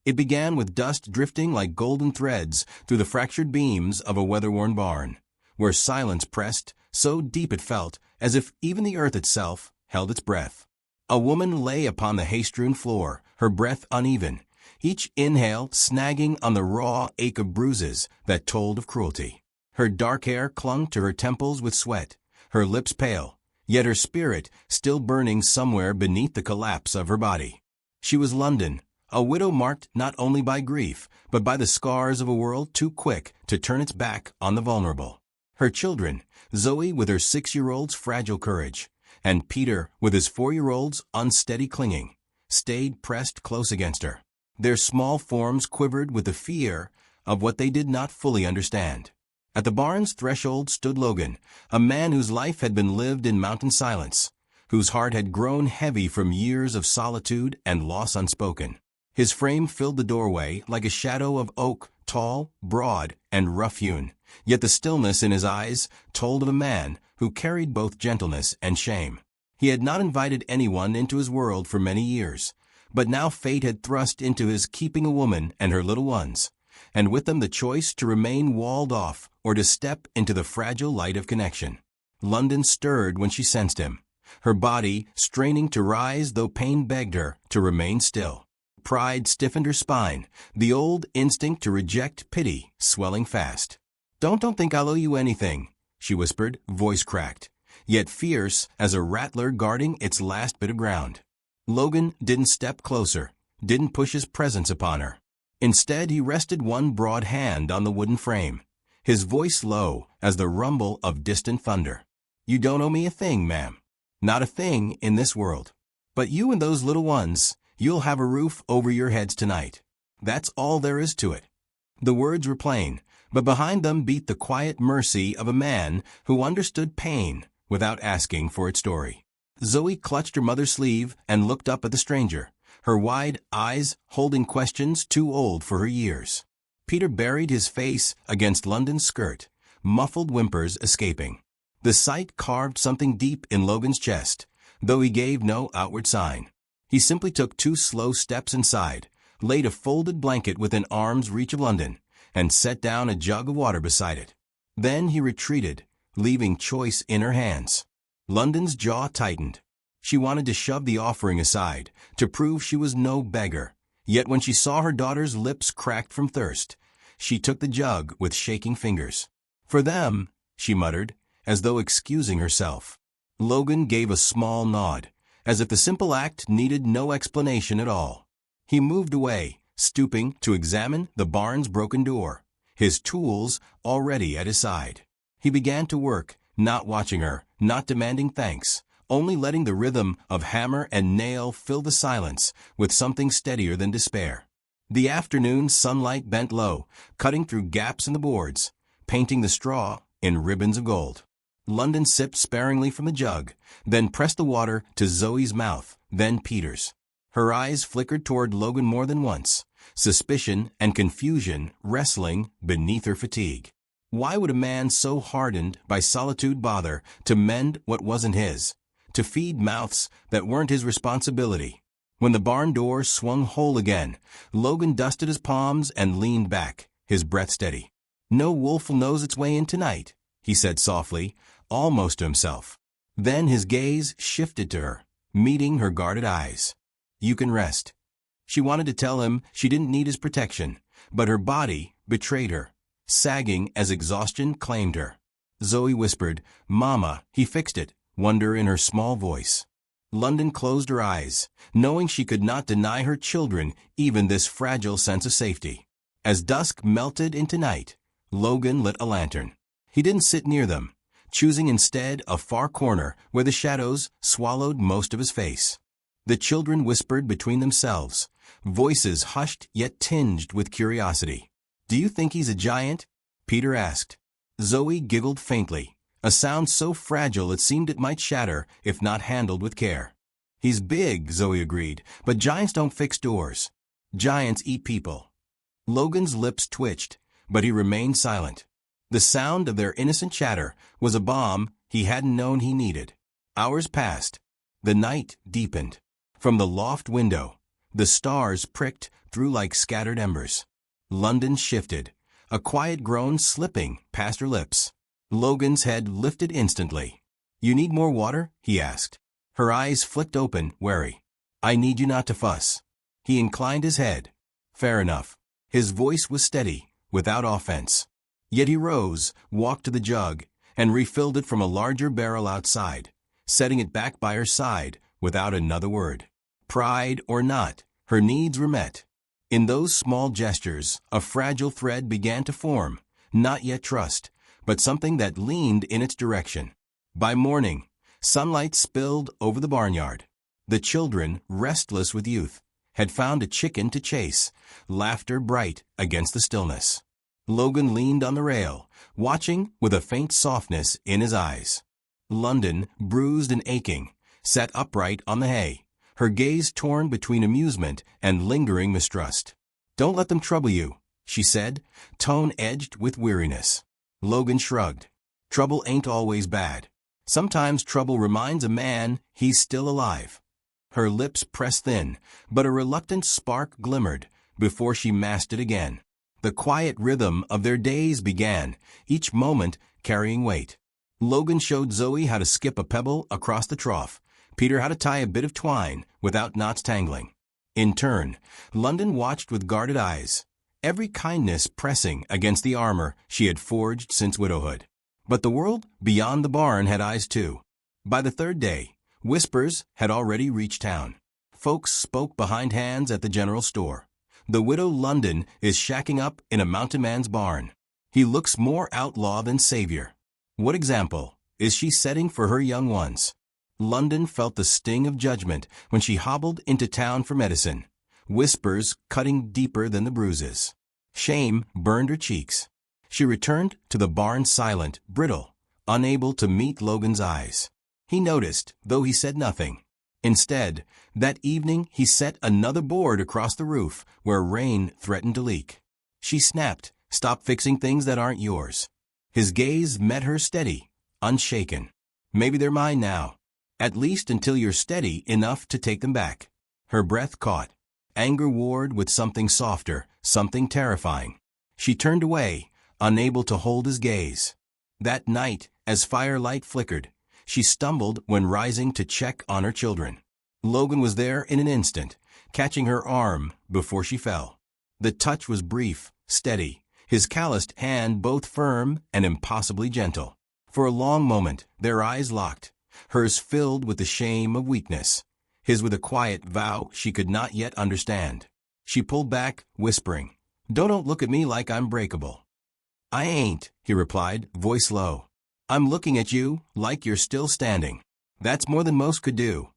It began with dust drifting like golden threads through the fractured beams of a weather-worn barn, where silence pressed, so deep it felt, as if even the earth itself held its breath. A woman lay upon the hay-strewn floor, her breath uneven, each inhale snagging on the raw ache of bruises that told of cruelty. Her dark hair clung to her temples with sweat, her lips pale, yet her spirit still burning somewhere beneath the collapse of her body. She was London, a widow marked not only by grief, but by the scars of a world too quick to turn its back on the vulnerable. Her children, Zoe with her 6-year-old's fragile courage, and Peter with his 4-year-old's unsteady clinging, stayed pressed close against her. Their small forms quivered with the fear of what they did not fully understand. At the barn's threshold stood Logan, a man whose life had been lived in mountain silence, whose heart had grown heavy from years of solitude and loss unspoken. His frame filled the doorway like a shadow of oak, tall, broad, and rough-hewn, yet the stillness in his eyes told of a man who carried both gentleness and shame. He had not invited anyone into his world for many years, but now fate had thrust into his keeping a woman and her little ones, and with them the choice to remain walled off or to step into the fragile light of connection. London stirred when she sensed him, her body straining to rise though pain begged her to remain still. Pride stiffened her spine, the old instinct to reject pity swelling fast. Don't think I'll owe you anything," she whispered, voice cracked, yet fierce as a rattler guarding its last bit of ground. Logan didn't step closer, didn't push his presence upon her. Instead, he rested one broad hand on the wooden frame, his voice low as the rumble of distant thunder. "You don't owe me a thing, ma'am. Not a thing in this world. But you and those little ones, you'll have a roof over your heads tonight. That's all there is to it." The words were plain, but behind them beat the quiet mercy of a man who understood pain without asking for its story. Zoe clutched her mother's sleeve and looked up at the stranger, her wide eyes holding questions too old for her years. Peter buried his face against London's skirt, muffled whimpers escaping. The sight carved something deep in Logan's chest, though he gave no outward sign. He simply took 2 slow steps inside, laid a folded blanket within arm's reach of London, and set down a jug of water beside it. Then he retreated, leaving choice in her hands. London's jaw tightened. She wanted to shove the offering aside, to prove she was no beggar. Yet when she saw her daughter's lips cracked from thirst, she took the jug with shaking fingers. "For them," she muttered, as though excusing herself. Logan gave a small nod, as if the simple act needed no explanation at all. He moved away, stooping to examine the barn's broken door, his tools already at his side. He began to work, not watching her, not demanding thanks, only letting the rhythm of hammer and nail fill the silence with something steadier than despair. The afternoon sunlight bent low, cutting through gaps in the boards, painting the straw in ribbons of gold. London sipped sparingly from the jug, then pressed the water to Zoe's mouth, then Peter's. Her eyes flickered toward Logan more than once, suspicion and confusion wrestling beneath her fatigue. Why would a man so hardened by solitude bother to mend what wasn't his, to feed mouths that weren't his responsibility? When the barn door swung whole again, Logan dusted his palms and leaned back, his breath steady. "No wolf knows its way in tonight," he said softly, almost to himself. Then his gaze shifted to her, meeting her guarded eyes. "You can rest." She wanted to tell him she didn't need his protection, but her body betrayed her, sagging as exhaustion claimed her. Zoe whispered, "Mama," he fixed it, wonder in her small voice. London closed her eyes, knowing she could not deny her children even this fragile sense of safety. As dusk melted into night, Logan lit a lantern. He didn't sit near them, choosing instead a far corner where the shadows swallowed most of his face. The children whispered between themselves, voices hushed yet tinged with curiosity. "Do you think he's a giant?" Peter asked. Zoe giggled faintly, a sound so fragile it seemed it might shatter if not handled with care. "He's big," Zoe agreed, "but giants don't fix doors. Giants eat people." Logan's lips twitched, but he remained silent. The sound of their innocent chatter was a balm he hadn't known he needed. Hours passed. The night deepened. From the loft window, the stars pricked through like scattered embers. London shifted, a quiet groan slipping past her lips. Logan's head lifted instantly. "You need more water?" he asked. Her eyes flicked open, wary. "I need you not to fuss." He inclined his head. "Fair enough." His voice was steady, without offense. Yet he rose, walked to the jug, and refilled it from a larger barrel outside, setting it back by her side without another word. Pride or not, her needs were met. In those small gestures, a fragile thread began to form, not yet trust, but something that leaned in its direction. By morning, sunlight spilled over the barnyard. The children, restless with youth, had found a chicken to chase, laughter bright against the stillness. Logan leaned on the rail, watching with a faint softness in his eyes. London, bruised and aching, sat upright on the hay, her gaze torn between amusement and lingering mistrust. "Don't let them trouble you," she said, tone edged with weariness. Logan shrugged. "Trouble ain't always bad. Sometimes trouble reminds a man he's still alive." Her lips pressed thin, but a reluctant spark glimmered before she masked it again. The quiet rhythm of their days began, each moment carrying weight. Logan showed Zoe how to skip a pebble across the trough, Peter how to tie a bit of twine without knots tangling. In turn, London watched with guarded eyes, every kindness pressing against the armor she had forged since widowhood. But the world beyond the barn had eyes too. By the third day, whispers had already reached town. Folks spoke behind hands at the general store. "The widow London is shacking up in a mountain man's barn. He looks more outlaw than savior. What example is she setting for her young ones?" London felt the sting of judgment when she hobbled into town for medicine, whispers cutting deeper than the bruises. Shame burned her cheeks. She returned to the barn silent, brittle, unable to meet Logan's eyes. He noticed, though he said nothing. Instead, that evening he set another board across the roof where rain threatened to leak. She snapped, "Stop fixing things that aren't yours." His gaze met her steady, unshaken. "Maybe they're mine now. At least until you're steady enough to take them back." Her breath caught. Anger warred with something softer, something terrifying. She turned away, unable to hold his gaze. That night, as firelight flickered, she stumbled when rising to check on her children. Logan was there in an instant, catching her arm before she fell. The touch was brief, steady, his calloused hand both firm and impossibly gentle. For a long moment, their eyes locked, hers filled with the shame of weakness, his with a quiet vow she could not yet understand. She pulled back, whispering, Don't look at me like I'm breakable." "I ain't," he replied, voice low. "I'm looking at you like you're still standing. That's more than most could do."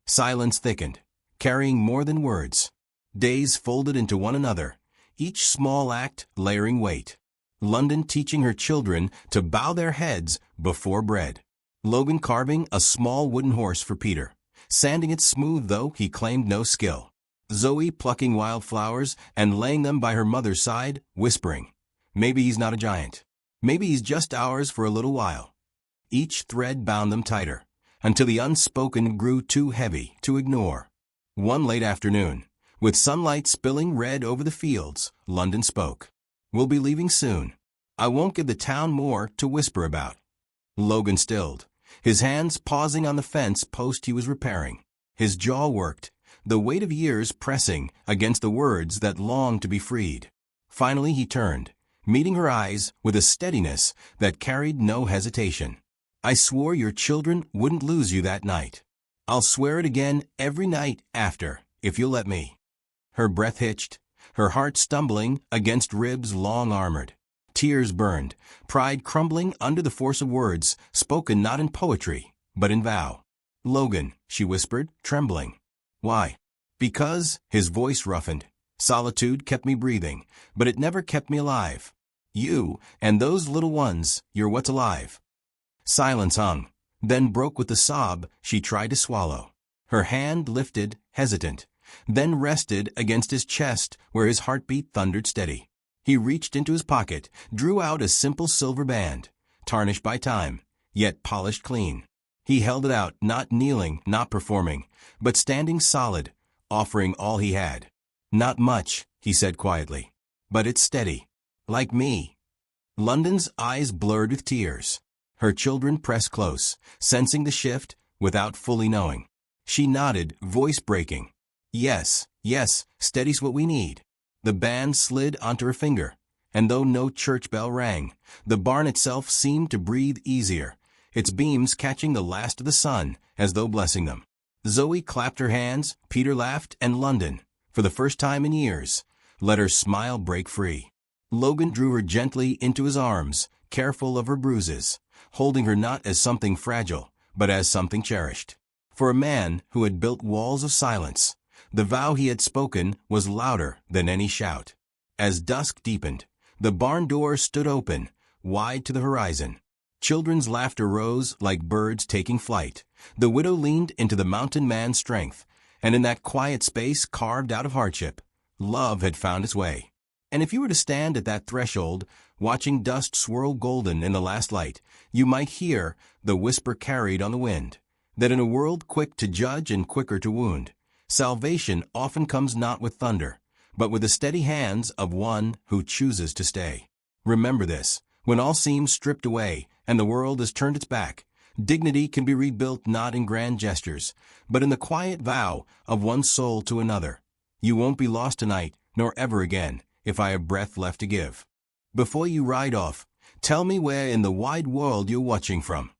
Silence thickened, carrying more than words. Days folded into one another, each small act layering weight. London teaching her children to bow their heads before bread. Logan carving a small wooden horse for Peter, sanding it smooth though he claimed no skill. Zoe plucking wildflowers and laying them by her mother's side, whispering, "Maybe he's not a giant. Maybe he's just ours for a little while." Each thread bound them tighter, until the unspoken grew too heavy to ignore. One late afternoon, with sunlight spilling red over the fields, London spoke. "We'll be leaving soon. I won't give the town more to whisper about." Logan stilled, his hands pausing on the fence post he was repairing. His jaw worked, the weight of years pressing against the words that longed to be freed. Finally he turned, meeting her eyes with a steadiness that carried no hesitation. "I swore your children wouldn't lose you that night. I'll swear it again every night after, if you'll let me." Her breath hitched, her heart stumbling against ribs long armored. Tears burned, pride crumbling under the force of words, spoken not in poetry, but in vow. "Logan," she whispered, trembling. "Why?" "Because," his voice roughened, "solitude kept me breathing, but it never kept me alive. You, and those little ones, you're what's alive." Silence hung, then broke with the sob she tried to swallow. Her hand lifted, hesitant, then rested against his chest where his heartbeat thundered steady. He reached into his pocket, drew out a simple silver band, tarnished by time, yet polished clean. He held it out, not kneeling, not performing, but standing solid, offering all he had. Not much, he said quietly. But it's steady. Like me. London's eyes blurred with tears. Her children pressed close, sensing the shift without fully knowing. She nodded, voice breaking. Yes, yes, steady's what we need. The band slid onto her finger, and though no church bell rang, the barn itself seemed to breathe easier, its beams catching the last of the sun as though blessing them. Zoe clapped her hands, Peter laughed, and London, for the first time in years, let her smile break free. Logan drew her gently into his arms, careful of her bruises, holding her not as something fragile, but as something cherished. For a man who had built walls of silence, the vow he had spoken was louder than any shout. As dusk deepened, the barn door stood open, wide to the horizon. Children's laughter rose like birds taking flight. The widow leaned into the mountain man's strength, and in that quiet space carved out of hardship, love had found its way. And if you were to stand at that threshold, watching dust swirl golden in the last light, you might hear the whisper carried on the wind, that in a world quick to judge and quicker to wound, salvation often comes not with thunder, but with the steady hands of one who chooses to stay. Remember this, when all seems stripped away and the world has turned its back, dignity can be rebuilt not in grand gestures, but in the quiet vow of one soul to another. You won't be lost tonight, nor ever again, if I have breath left to give. Before you ride off, tell me where in the wide world you're watching from.